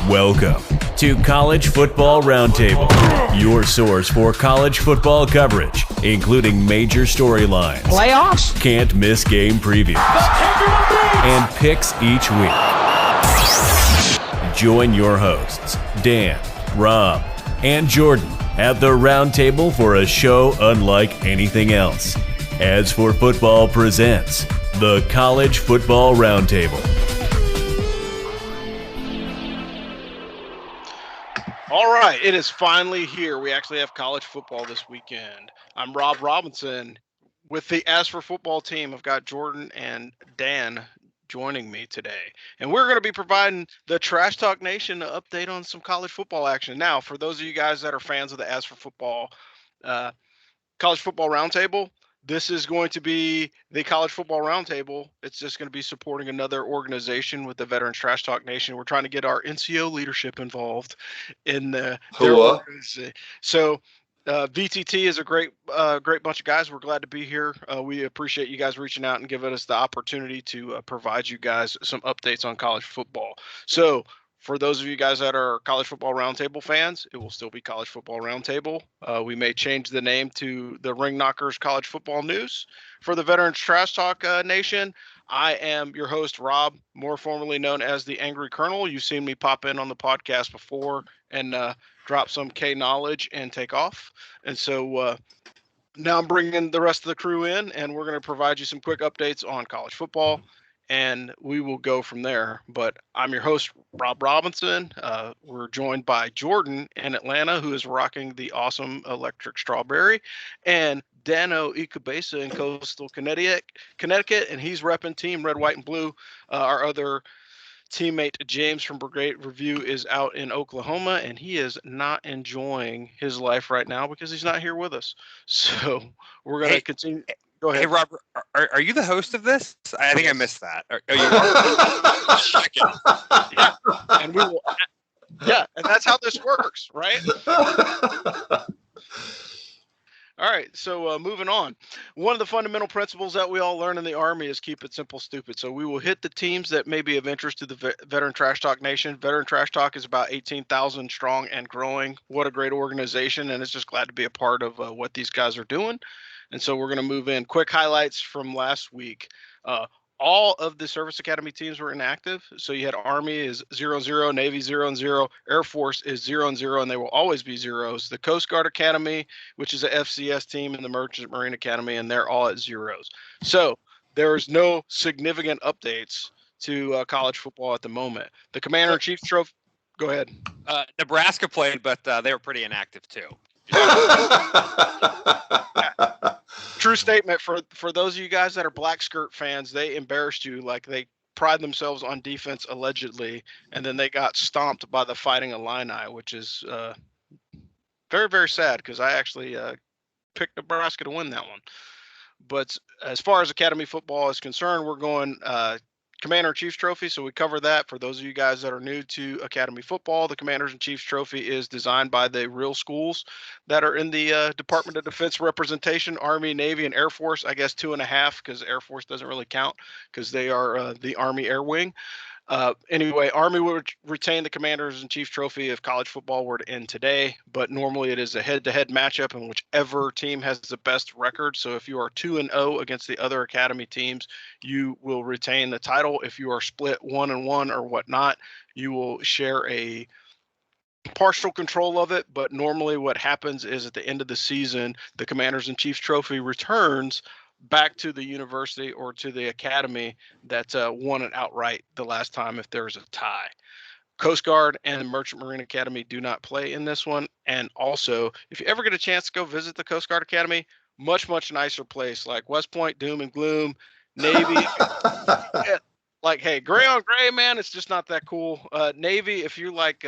Welcome to College Football Roundtable, your source for college football coverage, including major storylines, playoffs, can't miss game previews, and picks each week. Join your hosts, Dan, Rob, and Jordan at the Roundtable for a show unlike anything else. As for Football presents the College Football Roundtable. All right, it is finally here. We actually have college football this weekend. I'm Rob Robinson with the As for Football team. I've got Jordan and Dan joining me today. And we're going to be providing the Trash Talk Nation an update on some college football action. Now, for those of you guys that are fans of the As for Football College Football Roundtable, this is going to be the College Football Roundtable. It's just going to be supporting another organization with the Veteran Trash Talk Nation. We're trying to get our NCO leadership involved in their organization. So VTT is a great bunch of guys. We're glad to be here. We appreciate you guys reaching out and giving us the opportunity to provide you guys some updates on college football. So for those of you guys that are College Football Roundtable fans, it will still be College Football Roundtable. We may change the name to the Ring Knockers College Football News. For the Veterans Trash Talk Nation, I am your host, Rob, more formerly known as the Angry Colonel. You've seen me pop in on the podcast before and drop some K knowledge and take off. And so now I'm bringing the rest of the crew in, and we're going to provide you some quick updates on college football, and we will go from there. But I'm your host, Rob Robinson. We're joined by Jordan in Atlanta, who is rocking the awesome electric strawberry, and Dano Ikebesa in coastal Connecticut, and he's repping Team Red, White, and Blue. Our other teammate James from Brigade Review is out in Oklahoma, and he is not enjoying his life right now because he's not here with us. So we're going to continue. Go ahead. Hey, Robert, are you the host of this? I think I missed that. Yeah, and we will. Yeah, and that's how this works, right? All right, so moving on. One of the fundamental principles that we all learn in the Army is keep it simple, stupid. So we will hit the teams that may be of interest to the Veteran Trash Talk Nation. Veteran Trash Talk is about 18,000 strong and growing. What a great organization, and it's just glad to be a part of what these guys are doing. And so we're going to move in. Quick highlights from last week. All of the Service Academy teams were inactive. So you had Army is 0-0, Navy 0-0, Air Force is 0-0, and they will always be zeros. The Coast Guard Academy, which is a FCS team, and the Merchant Marine Academy, and they're all at zeros. So there is no significant updates to college football at the moment. The Commander-in-Chief Trophy. Go ahead. Nebraska played, but they were pretty inactive too. True statement. For those of you guys that are black skirt fans, they embarrassed you. Like, they pride themselves on defense allegedly, and then they got stomped by the Fighting Illini, which is very, very sad because I actually picked Nebraska to win that one. But as far as Academy football is concerned, we're going Commander-in-Chief's Trophy, so we cover that. For those of you guys that are new to Academy football, the Commanders-in-Chief's Trophy is designed by the real schools that are in the Department of Defense representation, Army, Navy, and Air Force. I guess 2.5 because Air Force doesn't really count because they are the Army Air Wing. Anyway, Army would retain the Commanders-in-Chief Trophy if college football were to end today, but normally it is a head-to-head matchup, and whichever team has the best record. So if you are 2-0 against the other Academy teams, you will retain the title. If you are split 1-1 or whatnot, you will share a partial control of it. But normally what happens is at the end of the season, the Commanders-in-Chief Trophy returns back to the university or to the academy that won it outright the last time if there's a tie. Coast Guard and the Merchant Marine Academy do not play in this one. And also, if you ever get a chance to go visit the Coast Guard Academy, much, much nicer place, like West Point, doom and gloom, Navy. Like, hey, gray on gray, man, it's just not that cool. Navy, if you like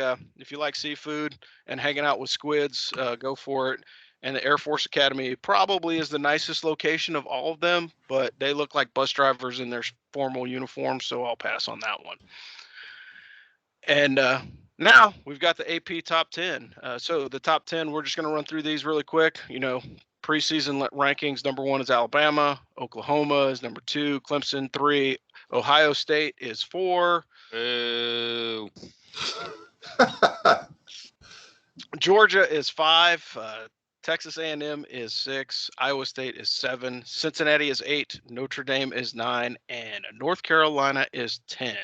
seafood and hanging out with squids, go for it. And the Air Force Academy probably is the nicest location of all of them, but they look like bus drivers in their formal uniforms, so I'll pass on that one. And now we've got the AP Top 10. So the Top 10, we're just going to run through these really quick. Preseason rankings, number 1 is Alabama. Oklahoma is number 2. Clemson 3. Ohio State is 4. Boo. Georgia is 5. Texas A&M is 6. Iowa State is 7. Cincinnati is 8. Notre Dame is 9. And North Carolina is 10.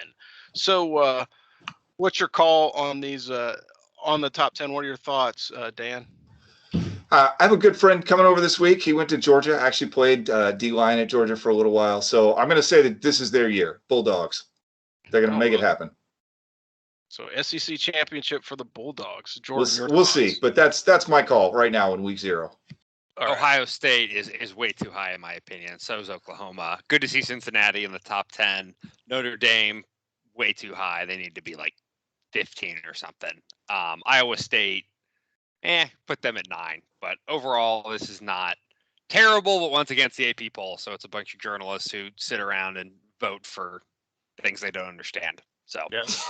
So what's your call on these on the top 10? What are your thoughts, Dan? I have a good friend coming over this week. He went to Georgia, actually played D-line at Georgia for a little while. So I'm going to say that this is their year. Bulldogs. They're going to make it happen. So SEC championship for the Bulldogs. Jordan, we'll see, but that's my call right now in week 0. Ohio State is way too high in my opinion. So is Oklahoma. Good to see Cincinnati in the top 10. Notre Dame, way too high. They need to be like 15 or something. Iowa State, put them at 9. But overall, this is not terrible, but once against the AP poll. So it's a bunch of journalists who sit around and vote for things they don't understand. So yes.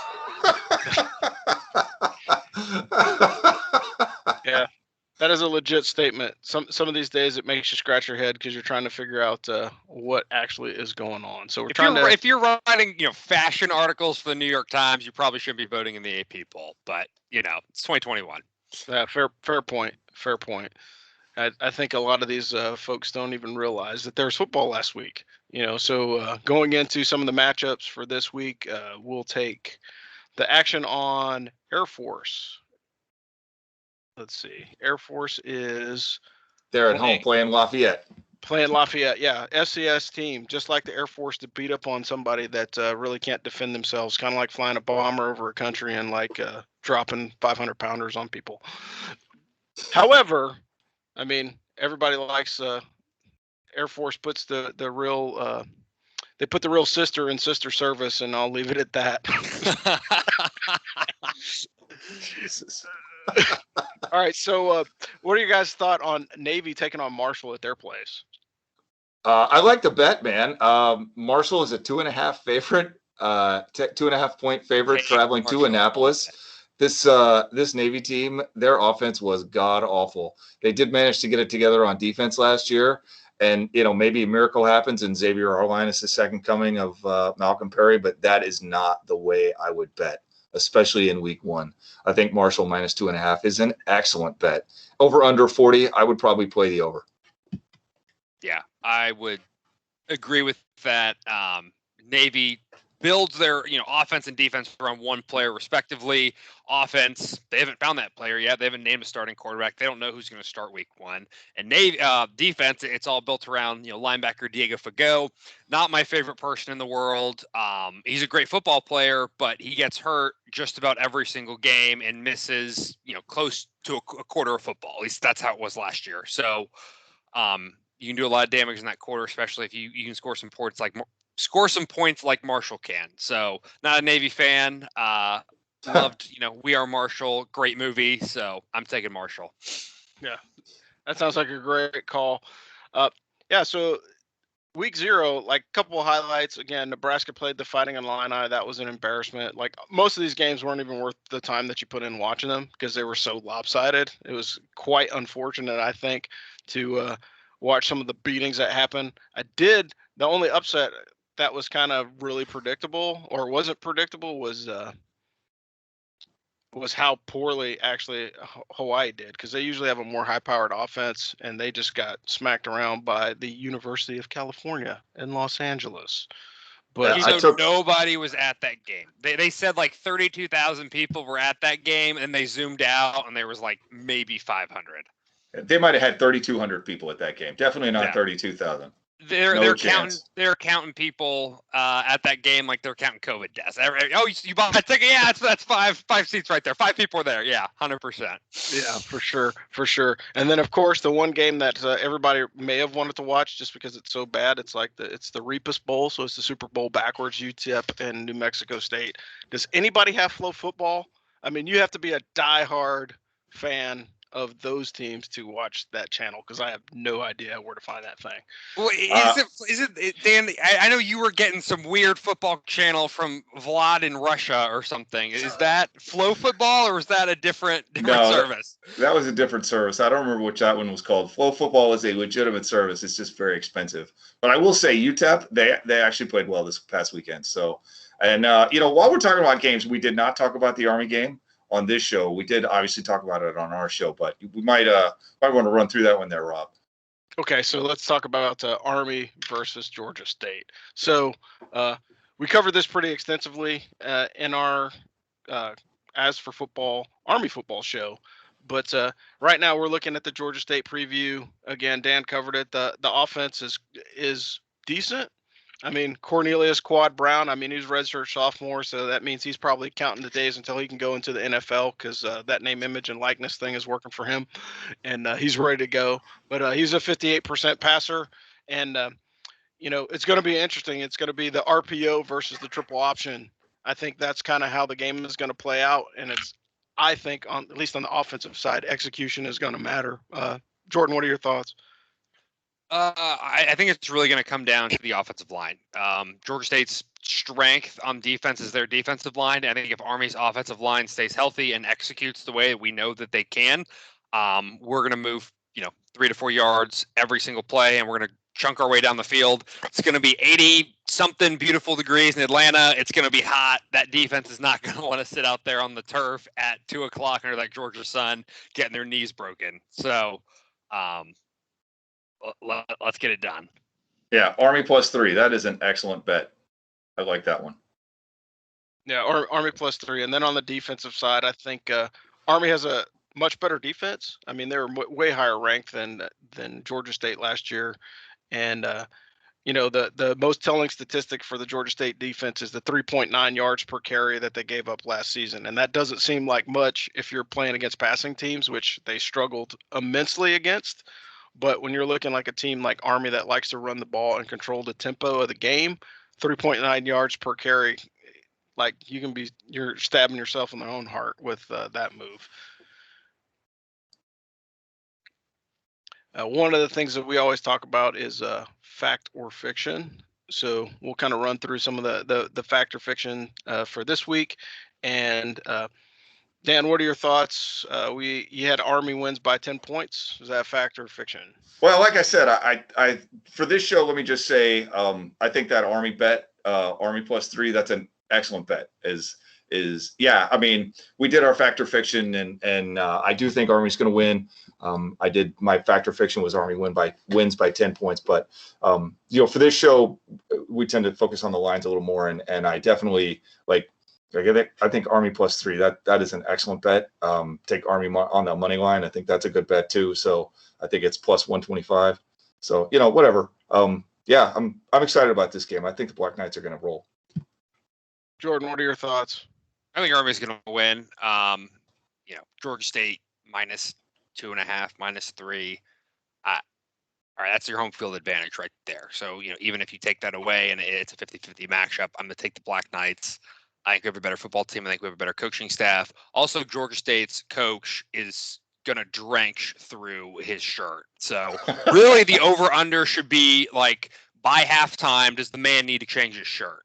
Yeah, that is a legit statement. Some of these days it makes you scratch your head because you're trying to figure out what actually is going on. So if you're writing fashion articles for the New York Times, you probably shouldn't be voting in the AP poll. But it's 2021. Yeah, fair point. Fair point. I think a lot of these folks don't even realize that there's football last week. So going into some of the matchups for this week, we'll take the action on Air Force. Let's see. Air Force is... They're at home playing Lafayette. Playing Lafayette, yeah. FCS team, just like the Air Force, to beat up on somebody that really can't defend themselves, kind of like flying a bomber over a country and dropping 500-pounders on people. However, I mean, everybody likes Air Force puts the real they put the real sister in sister service, and I'll leave it at that. Jesus. All right, so what are you guys' thought on Navy taking on Marshall at their place? I like the bet, man. Marshall is a 2.5 favorite, 2.5 point favorite traveling to Annapolis. This Navy team, their offense was god awful. They did manage to get it together on defense last year, and maybe a miracle happens and Xavier Arline is the second coming of Malcolm Perry, but that is not the way I would bet, especially in week 1. I think Marshall minus 2.5 is an excellent bet. Over under 40, I would probably play the over. Yeah, I would agree with that. Navy builds their offense and defense around one player respectively. Offense, they haven't found that player yet. They haven't named a starting quarterback. They don't know who's going to start week 1. And Navy defense, it's all built around linebacker Diego Fagot. Not my favorite person in the world. He's a great football player, but he gets hurt just about every single game and misses close to a quarter of football. At least that's how it was last year. So you can do a lot of damage in that quarter, especially if you can score some points like Marshall can. So not a Navy fan. Loved, We Are Marshall. Great movie. So I'm taking Marshall. Yeah, that sounds like a great call. Yeah, so week 0, a couple of highlights. Again, Nebraska played the Fighting Illini. That was an embarrassment. Most of these games weren't even worth the time that you put in watching them because they were so lopsided. It was quite unfortunate, I think, to watch some of the beatings that happened. The only upset that was kind of really predictable, or wasn't predictable, was how poorly actually Hawaii did, because they usually have a more high-powered offense, and they just got smacked around by the University of California in Los Angeles. But nobody was at that game. They said 32,000 people were at that game, and they zoomed out, and there was maybe 500. They might have had 3,200 people at that game. Definitely not 32,000. They're counting people at that game like they're counting COVID deaths. You bought a ticket? Yeah, that's five seats right there. 5 people are there. Yeah, 100%. Yeah, for sure. And then of course the one game that everybody may have wanted to watch just because it's so bad. It's the Repus Bowl, so it's the Super Bowl backwards. UTEP and New Mexico State. Does anybody have Flow Football? I mean, you have to be a diehard fan of those teams to watch that channel, because I have no idea where to find that thing. Well, is it Dan? I know you were getting some weird football channel from Vlad in Russia or something. Is that Flow Football, or is that a different service? That was a different service. I don't remember which that one was called. Flow Football is a legitimate service. It's just very expensive. But I will say UTEP, they actually played well this past weekend. So, and while we're talking about games, we did not talk about the Army game. on this show. We did obviously talk about it on our show, but we might want to run through that one there, Rob. Okay, so let's talk about Army versus Georgia State. So we covered this pretty extensively in our As for Football Army football show. But right now we're looking at the Georgia State preview. Again, Dan covered it. The offense is decent. I mean, Cornelius Quad Brown, I mean, he's redshirt sophomore, so that means he's probably counting the days until he can go into the NFL because that name, image, and likeness thing is working for him, and he's ready to go. But he's a 58% passer, and, it's going to be interesting. It's going to be the RPO versus the triple option. I think that's kind of how the game is going to play out, and I think, at least on the offensive side, execution is going to matter. Jordan, what are your thoughts? I think it's really going to come down to the offensive line. Georgia State's strength on defense is their defensive line. I think if Army's offensive line stays healthy and executes the way we know that they can, we're going to move, 3 to 4 yards every single play, and we're going to chunk our way down the field. It's going to be 80-something beautiful degrees in Atlanta. It's going to be hot. That defense is not going to want to sit out there on the turf at 2 o'clock under that Georgia sun, getting their knees broken. So, let's get it done. Yeah, Army +3. That is an excellent bet. I like that one. Yeah, Army +3. And then on the defensive side, I think Army has a much better defense. I mean, they're way higher ranked than Georgia State last year. And, the most telling statistic for the Georgia State defense is the 3.9 yards per carry that they gave up last season. And that doesn't seem like much if you're playing against passing teams, which they struggled immensely against. But when you're looking like a team like Army that likes to run the ball and control the tempo of the game, 3.9 yards per carry, like you're stabbing yourself in the own heart with that move. One of the things that we always talk about is fact or fiction. So we'll kind of run through some of the fact or fiction for this week. And Dan, what are your thoughts? You had Army wins by 10 points. Is that fact or fiction? Well, like I said, I for this show, let me just say, I think that Army bet, Army +3, that's an excellent bet. Yeah. I mean, we did our fact or fiction, and I do think Army's going to win. I did my fact or fiction was Army wins by 10 points, but for this show, we tend to focus on the lines a little more, and I definitely I think Army +3. That is an excellent bet. Take Army on the money line. I think that's a good bet too. So I think it's +125. So whatever. Yeah, I'm excited about this game. I think the Black Knights are going to roll. Jordan, what are your thoughts? I think Army's going to win. Georgia State -2.5, -3. All right, that's your home field advantage right there. So even if you take that away and it's a 50-50 matchup, I'm going to take the Black Knights. I think we have a better football team. I think we have a better coaching staff. Also, Georgia State's coach is going to drench through his shirt. So really the over-under should be like by halftime, does the man need to change his shirt?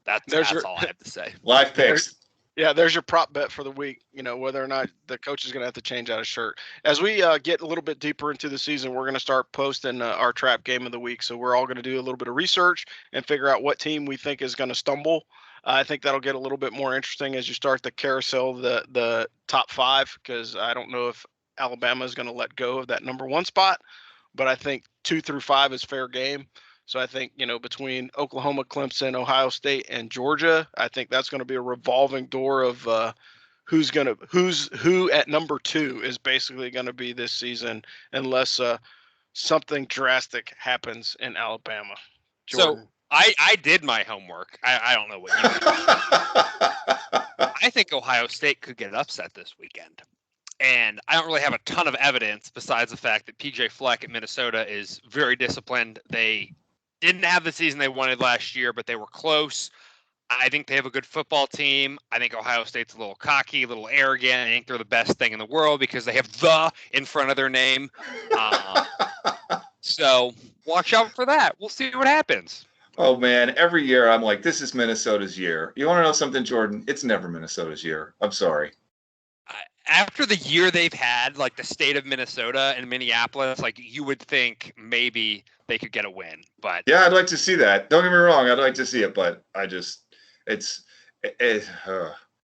That's all I have to say. Live picks. There's your prop bet for the week, whether or not the coach is going to have to change out his shirt. As we get a little bit deeper into the season, we're going to start posting our trap game of the week. So we're all going to do a little bit of research and figure out what team we think is going to stumble. I think that'll get a little bit more interesting as you start the carousel, the top 5, because I don't know if Alabama is going to let go of that number 1 spot, but I think 2 through 5 is fair game. So I think, between Oklahoma, Clemson, Ohio State, and Georgia, I think that's going to be a revolving door of who at number 2 is basically going to be this season, unless something drastic happens in Alabama. Jordan. So I did my homework. I don't know what you did. I think Ohio State could get upset this weekend. And I don't really have a ton of evidence besides the fact that PJ Fleck at Minnesota is very disciplined. They didn't have the season they wanted last year, but they were close. I think they have a good football team. I think Ohio State's a little cocky, a little arrogant. I think they're the best thing in the world because they have "the" in front of their name. So watch out for that. We'll see what happens. Oh, man. Every year I'm like, this is Minnesota's year. You want to know something, Jordan? It's never Minnesota's year. I'm sorry. After the year they've had, like the state of Minnesota and Minneapolis, like you would think maybe they could get a win. But yeah, I'd like to see that. Don't get me wrong. I'd like to see it, but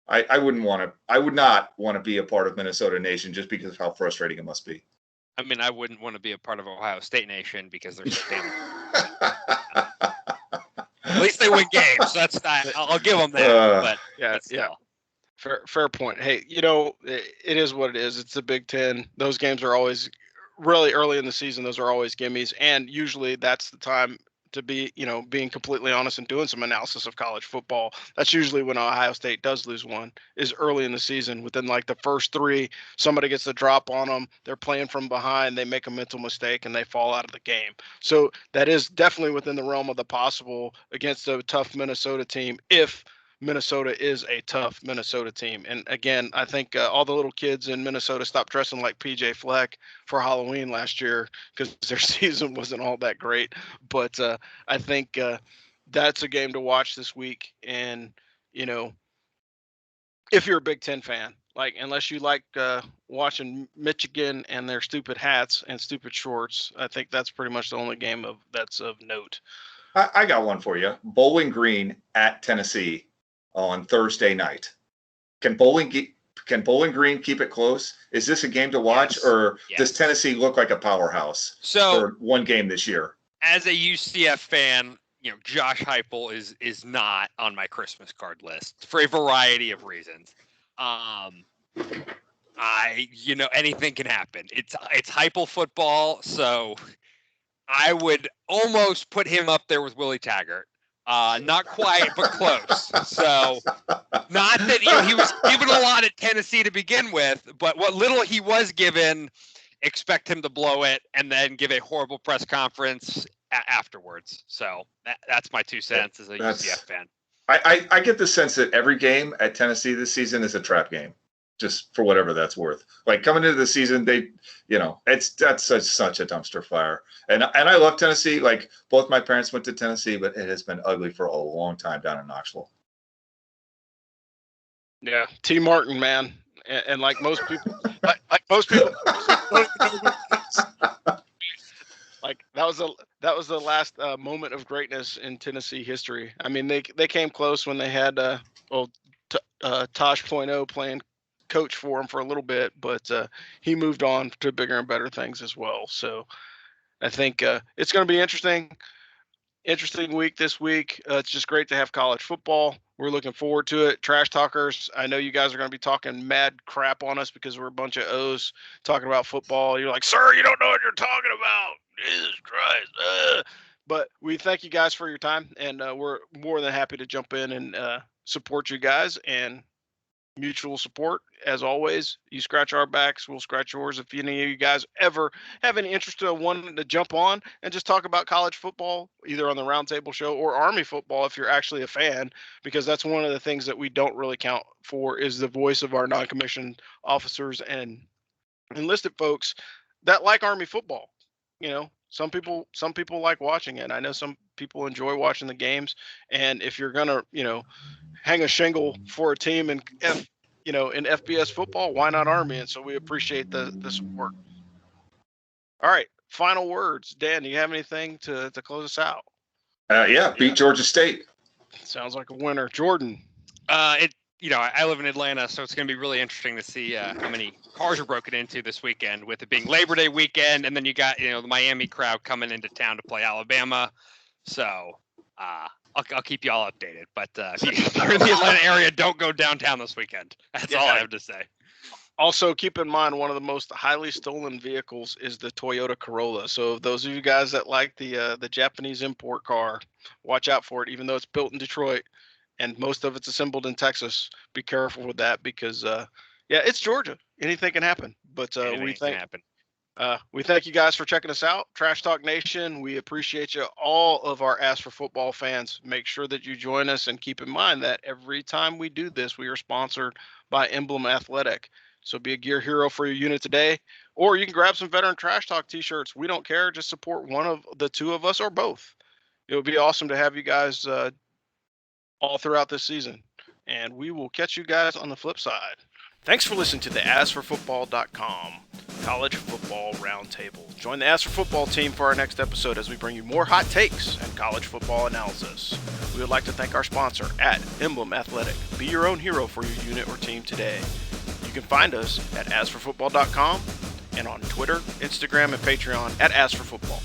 I would not want to be a part of Minnesota Nation just because of how frustrating it must be. I mean, I wouldn't want to be a part of Ohio State Nation because they're so damn. At least they win games. That's not. I'll give them that. But yeah. Fair point. Hey, it is what it is. It's the Big Ten. Those games are always really early in the season. Those are always gimmies, and usually that's the time to be, being completely honest and doing some analysis of college football. That's usually when Ohio State does lose one, is early in the season. Within like the first three, somebody gets the drop on them. They're playing from behind. They make a mental mistake and they fall out of the game. So that is definitely within the realm of the possible against a tough Minnesota team if Minnesota is a tough Minnesota team. And again, I think all the little kids in Minnesota stopped dressing like PJ Fleck for Halloween last year because their season wasn't all that great. But I think that's a game to watch this week. And, if you're a Big Ten fan, like, unless you like watching Michigan and their stupid hats and stupid shorts, I think that's pretty much the only game that's of note. I got one for you. Bowling Green at Tennessee on Thursday night. Can Bowling Green keep it close? Is this a game to watch, or does Tennessee look like a powerhouse for one game this year? As a UCF fan, Josh Heupel is not on my Christmas card list for a variety of reasons. Anything can happen. It's Heupel football, so I would almost put him up there with Willie Taggart. Not quite, but close. So, not that he was given a lot at Tennessee to begin with, but what little he was given, expect him to blow it and then give a horrible press conference afterwards. So that's my 2 cents as a UCF fan. I get the sense that every game at Tennessee this season is a trap game, just for whatever that's worth. Like, coming into the season, that's such a dumpster fire. And I love Tennessee. Like, both my parents went to Tennessee, but it has been ugly for a long time down in Knoxville. Yeah, T. Martin, man, and like most people, like that was the last moment of greatness in Tennessee history. I mean, they came close when they had Tosh Point oh playing coach for him for a little bit, but he moved on to bigger and better things as well. So I think it's going to be interesting week this week. It's just great to have college football. We're looking forward to it. Trash talkers, I know you guys are going to be talking mad crap on us because we're a bunch of O's talking about football. You're like, sir, you don't know what you're talking about. Jesus Christ. But we thank you guys for your time, and we're more than happy to jump in and support you guys, and mutual support. As always, you scratch our backs, we'll scratch yours. If any of you guys ever have any interest in wanting to jump on and just talk about college football, either on the Roundtable show or Army football, if you're actually a fan, because that's one of the things that we don't really count for, is the voice of our non-commissioned officers and enlisted folks that like Army football. Some people like watching it. I know some people enjoy watching the games, and if you're gonna hang a shingle for a team in FBS football, why not Army? And so we appreciate the support. All right, final words. Dan, do you have anything to close us out? Beat Georgia State. Sounds like a winner. Jordan. I live in Atlanta, so it's going to be really interesting to see how many cars are broken into this weekend, with it being Labor Day weekend, and then you got the Miami crowd coming into town to play Alabama. So I'll keep you all updated. But if you're in the Atlanta area, don't go downtown this weekend. That's all I have to say. Also, keep in mind, one of the most highly stolen vehicles is the Toyota Corolla. So those of you guys that like the Japanese import car, watch out for it. Even though it's built in Detroit and most of it's assembled in Texas, be careful with that, because it's Georgia. Anything can happen. But we thank you guys for checking us out. Trash Talk Nation, we appreciate you. All of our Ask for Football fans, make sure that you join us, and keep in mind that every time we do this, we are sponsored by Emblem Athletic. So be a gear hero for your unit today, or you can grab some Veteran Trash Talk t-shirts. We don't care. Just support one of the two of us or both. It would be awesome to have you guys all throughout this season. And we will catch you guys on the flip side. Thanks for listening to the AskForFootball.com college football Football Roundtable. Join the As for Football team for our next episode as we bring you more hot takes and college football analysis. We would like to thank our sponsor at Emblem Athletic. Be your own hero for your unit or team today. You can find us at asforfootball.com and on Twitter, Instagram, and Patreon at As for Football.